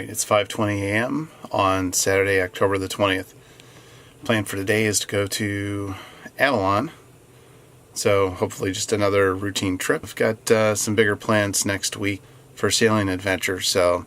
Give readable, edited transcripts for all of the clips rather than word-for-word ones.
Alright, it's 5:20 a.m. on Saturday, October the 20th. Plan for today is to go to Avalon. So hopefully just another routine trip. I've got some bigger plans next week for sailing adventure. So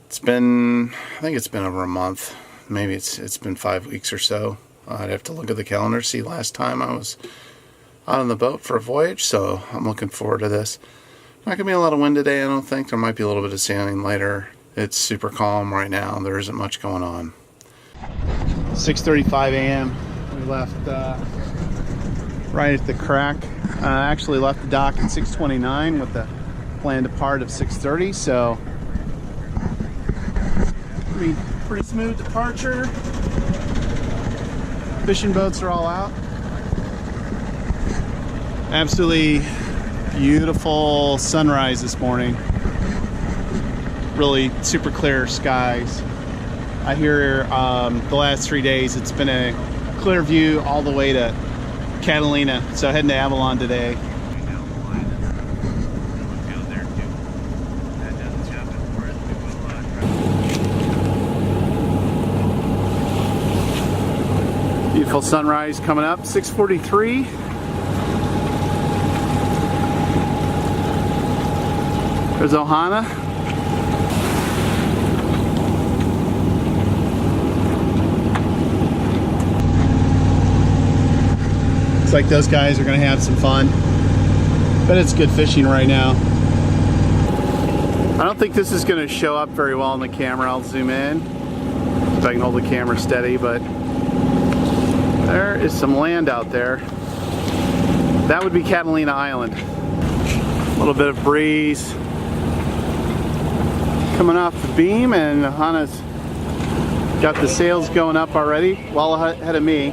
I think it's been over a month. Maybe it's been 5 weeks or so. I'd have to look at the calendar, see last time I was out on the boat for a voyage. So I'm looking forward to this. Not going to be a lot of wind today, I don't think. There might be a little bit of sailing later. It's super calm right now. There isn't much going on. 6:35 a.m. We left right at the crack. Actually left the dock at 6:29 with the planned depart of 6:30. So pretty smooth departure. Fishing boats are all out. Absolutely beautiful sunrise this morning. Really super clear skies. I hear the last 3 days it's been a clear view all the way to Catalina, so heading to Avalon today. Beautiful sunrise coming up, 6:43. There's Ohana. Like those guys are going to have some fun, but it's good fishing right now. I don't think this is going to show up very well on the camera. I'll zoom in so I can hold the camera steady, but there is some land out there. That would be Catalina Island. A little bit of breeze coming off the beam, and Ohana's got the sails going up already, well ahead of me.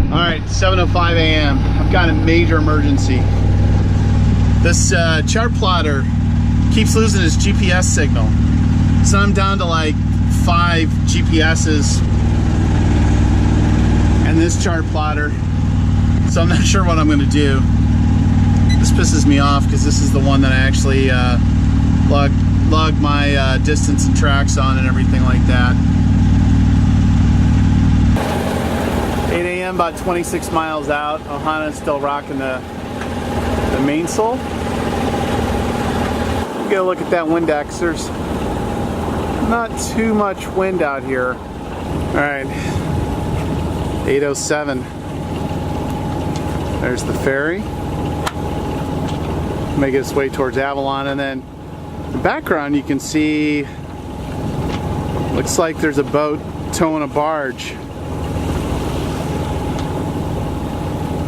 Alright, 7:05 a.m. I've got a major emergency. This chart plotter keeps losing his GPS signal. So I'm down to like 5 GPSs and this chart plotter. So I'm not sure what I'm going to do. This pisses me off because this is the one that I actually log my distance and tracks on and everything like that. 8 a.m. about 26 miles out. Ohana's still rocking the mainsail. Get a look at that Windex. There's not too much wind out here. Alright, 8:07. There's the ferry. Making its way towards Avalon, and then in the background you can see, looks like there's a boat towing a barge.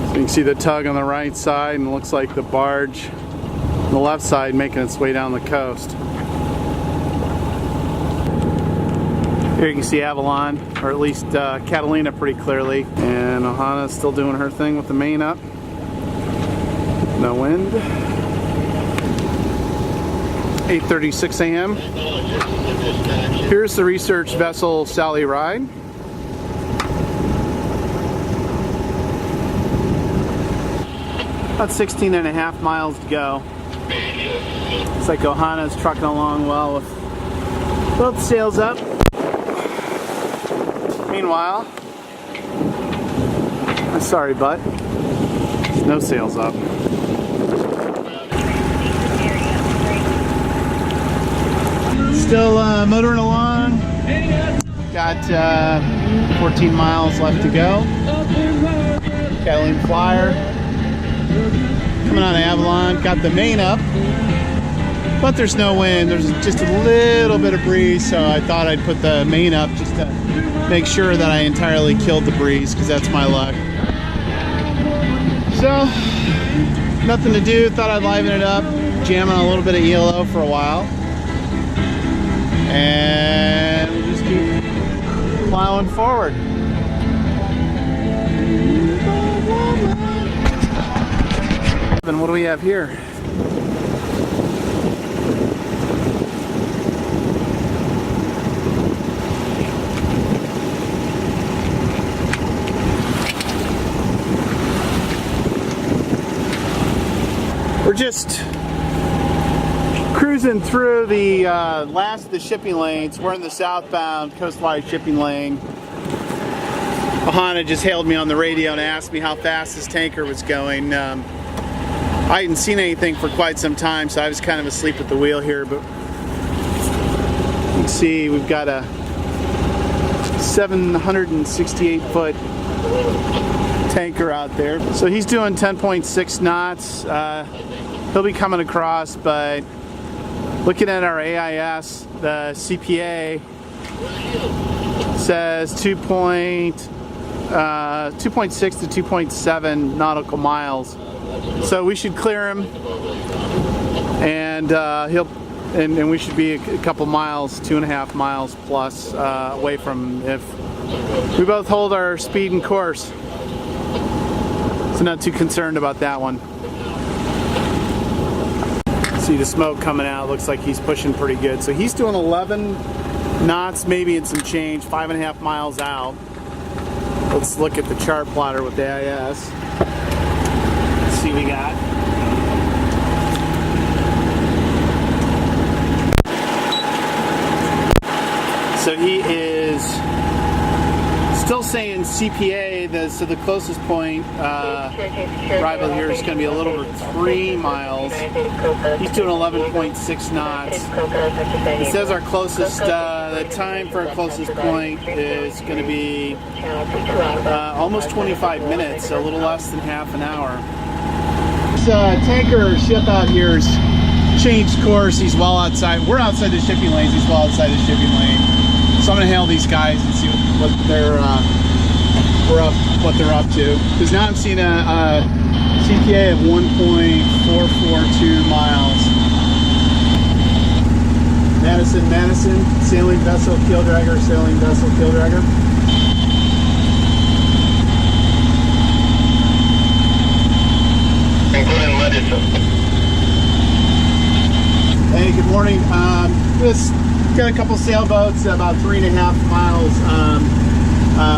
You can see the tug on the right side, and it looks like the barge on the left side making its way down the coast. Here you can see Avalon, or at least Catalina pretty clearly. And Ohana's still doing her thing with the main up. No wind. 8:36 a.m. Here's the research vessel Sally Ride. About 16.5 miles to go. It's like Ohana's trucking along well with both sails up. Meanwhile, I'm sorry, but no sails up. Still motoring along. Got 14 miles left to go. Catalina Flyer. Coming out of Avalon, got the main up, but there's no wind. There's just a little bit of breeze, so I thought I'd put the main up just to make sure that I entirely killed the breeze, because that's my luck. So, nothing to do. Thought I'd liven it up, jamming a little bit of ELO for a while, and we'll just keep plowing forward. And what do we have here? We're just cruising through the last of the shipping lanes. We're in the southbound coastwide shipping lane. Ohana just hailed me on the radio and asked me how fast this tanker was going. I hadn't seen anything for quite some time, so I was kind of asleep at the wheel here, but you can see we've got a 768 foot tanker out there. So he's doing 10.6 knots. He'll be coming across, but looking at our AIS, the CPA says 2.6 to 2.7 nautical miles. So we should clear him, and and we should be a couple miles, 2.5 miles plus away from him if we both hold our speed and course. So not too concerned about that one. See the smoke coming out. Looks like he's pushing pretty good. So he's doing 11 knots, maybe in some change, 5.5 miles out. Let's look at the chart plotter with the AIS. Let's see what we got. So he is still saying CPA, so the closest point arrival here is going to be a little over 3 miles. He's doing 11.6 knots. It says our closest, the time for our closest point is going to be almost 25 minutes, so a little less than half an hour. This tanker ship out here has changed course. He's well outside. We're outside the shipping lanes. He's well outside the shipping lane. So I'm going to hail these guys and see what they're up to. Because now I'm seeing a CPA of 1.442 miles. Madison, sailing vessel, Keeldragger, sailing vessel, Keeldragger. Including Madison. Hey, good morning. Just got a couple sailboats about 3.5 miles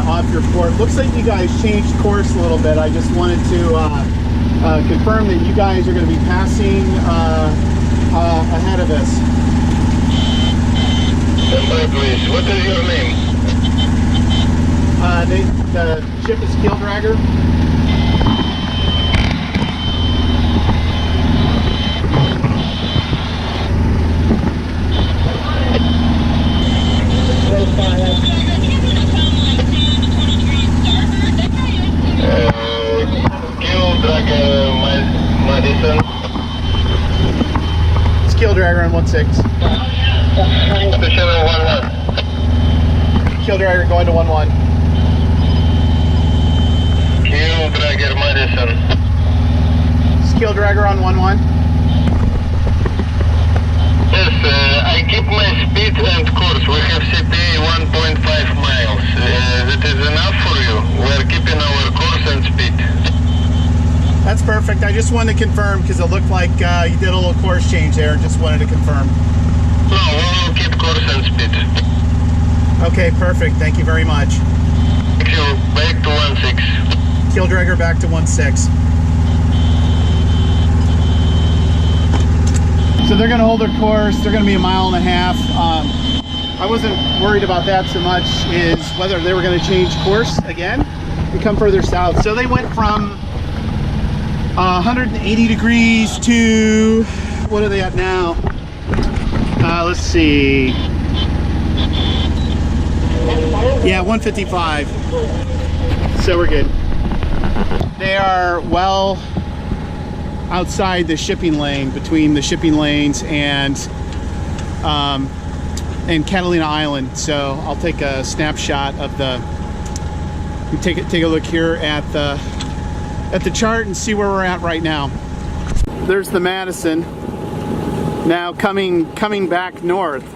off your port. Looks like you guys changed course a little bit. I just wanted to confirm that you guys are going to be passing ahead of us. Please. What is your name? The ship is Keeldragger. Keeldragger, Madison. It's Keeldragger on 1.6. Keeldragger going to 1.1. Keeldragger, Madison. It's Keeldragger on 1.1. Yes, I keep my speed and course. We have CPA 1.5 miles. That is enough for you. We are keeping our course and speed. That's perfect. I just wanted to confirm because it looked like you did a little course change there. Just wanted to confirm. No, we will keep course and speed. Okay, perfect. Thank you very much. Thank you. Back to 1.6. Keeldragger back to 1.6. So they're going to hold their course. They're going to be 1.5 miles. I wasn't worried about that so much, is whether they were going to change course again and come further south. So they went from 180 degrees to, what are they at now? Let's see. Yeah, 155. So we're good. They are well outside the shipping lane, between the shipping lanes and Catalina Island. So I'll take a snapshot of the. Take a look here at the chart and see where we're at right now. There's the Madison. Now coming back north.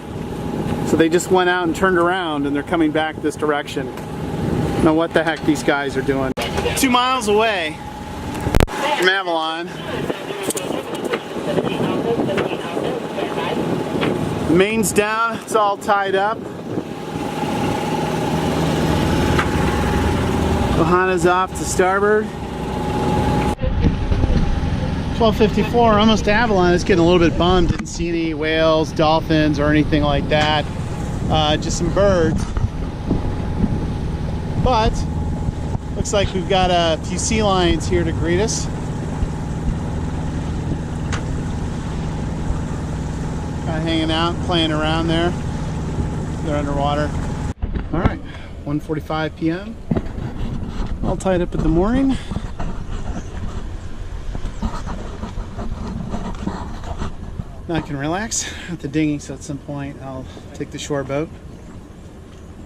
So they just went out and turned around and they're coming back this direction. Now what the heck these guys are doing. 2 miles away from Avalon. The main's down, it's all tied up. Ohana's off to starboard. 12:54, almost to Avalon. It's getting a little bit bummed. Didn't see any whales, dolphins, or anything like that. Just some birds. But looks like we've got a few sea lions here to greet us. Kind of hanging out, playing around there. They're underwater. All right, 1:45 p.m. All tied up at the mooring. Now I can relax at the dinghy, so at some point I'll take the shore boat.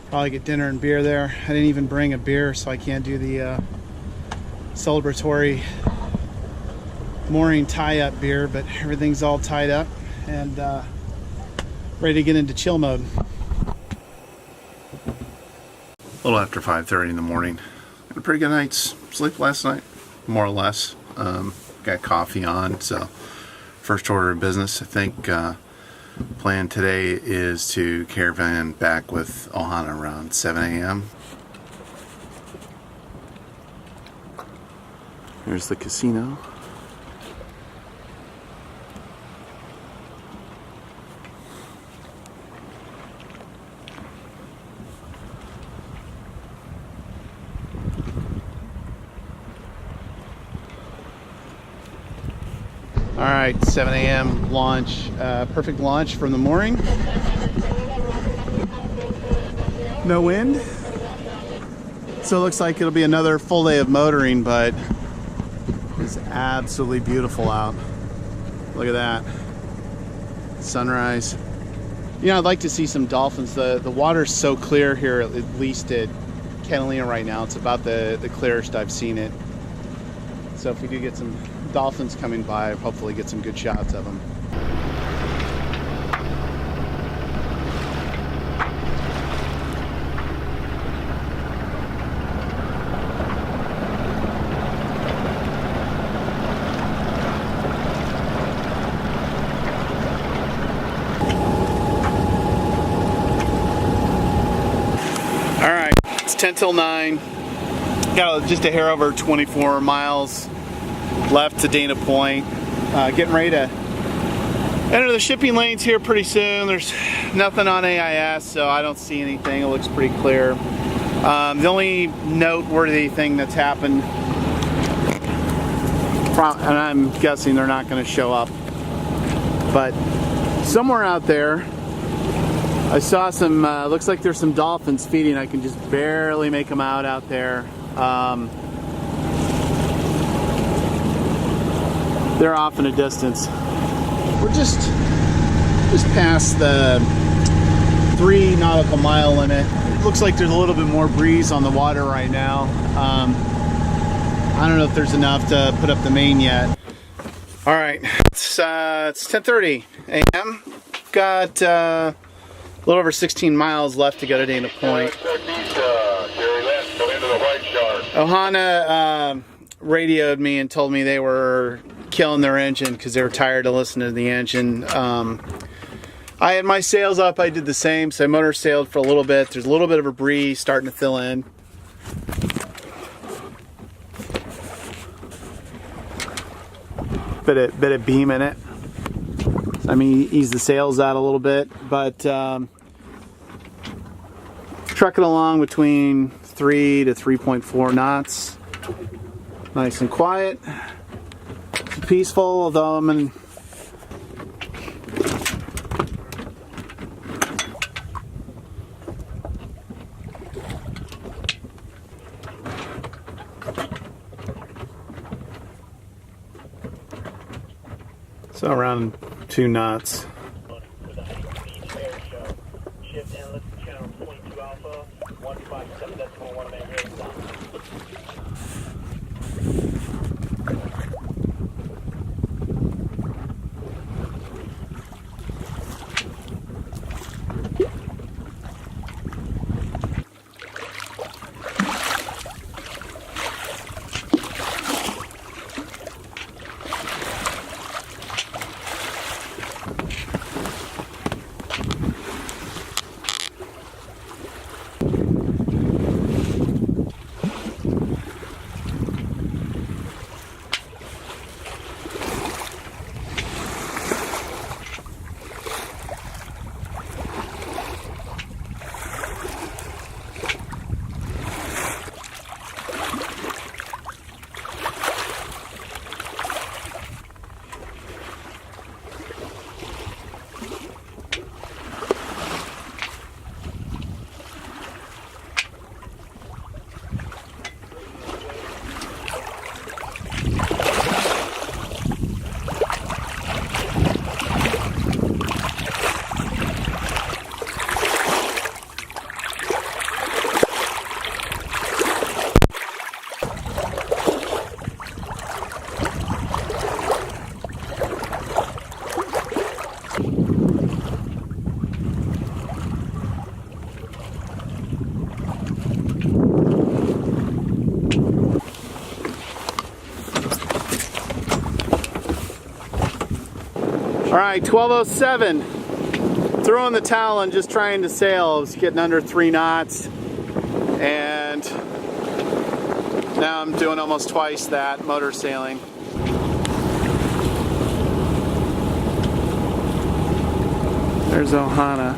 Probably get dinner and beer there. I didn't even bring a beer, so I can't do the celebratory mooring tie-up beer, but everything's all tied up and ready to get into chill mode. A little after 5:30 in the morning. Had a pretty good night's sleep last night, more or less. Got coffee on, so first order of business, I think, plan today is to caravan back with Ohana around 7 a.m. Here's the casino. All right, 7 a.m. launch, perfect launch from the mooring. No wind. So it looks like it'll be another full day of motoring, but it's absolutely beautiful out. Look at that. Sunrise. You know, I'd like to see some dolphins. The water's so clear here, at least at Catalina right now. It's about the clearest I've seen it. So if we do get some dolphins coming by, hopefully get some good shots of them. All right, it's 10 till 9. Got just a hair over 24 miles left to Dana Point. Getting ready to enter the shipping lanes here pretty soon. There's nothing on AIS, so I don't see anything. It looks pretty clear. The only noteworthy thing that's happened, and I'm guessing they're not going to show up, but somewhere out there I saw some, looks like there's some dolphins feeding. I can just barely make them out there. They're off in a distance. We're just past the 3 nautical mile limit. It looks like there's a little bit more breeze on the water right now. I don't know if there's enough to put up the main yet. All right, it's 10:30 a.m. Got a little over 16 miles left to go to Dana Point. Ohana radioed me and told me they were killing their engine because they were tired of listening to the engine. I had my sails up, I did the same, so I motor sailed for a little bit. There's a little bit of a breeze starting to fill in. Bit of beam in it. I mean, ease the sails out a little bit, but trucking along between 3 to 3.4 knots. Nice and quiet. Peaceful, although I'm in. So around 2 knots. All right, 12:07. Throwing the towel and just trying to sail. I was getting under 3 knots, and now I'm doing almost twice that, motor sailing. There's Ohana.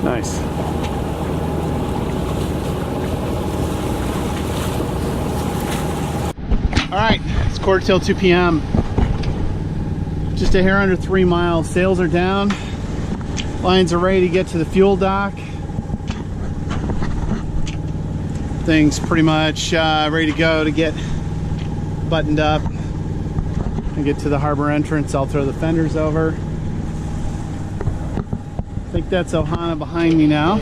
Nice. All right, it's quarter till 2 p.m. Just a hair under 3 miles. Sails are down. Lines are ready to get to the fuel dock. Things pretty much ready to go to get buttoned up and get to the harbor entrance. I'll throw the fenders over. I think that's Ohana behind me now.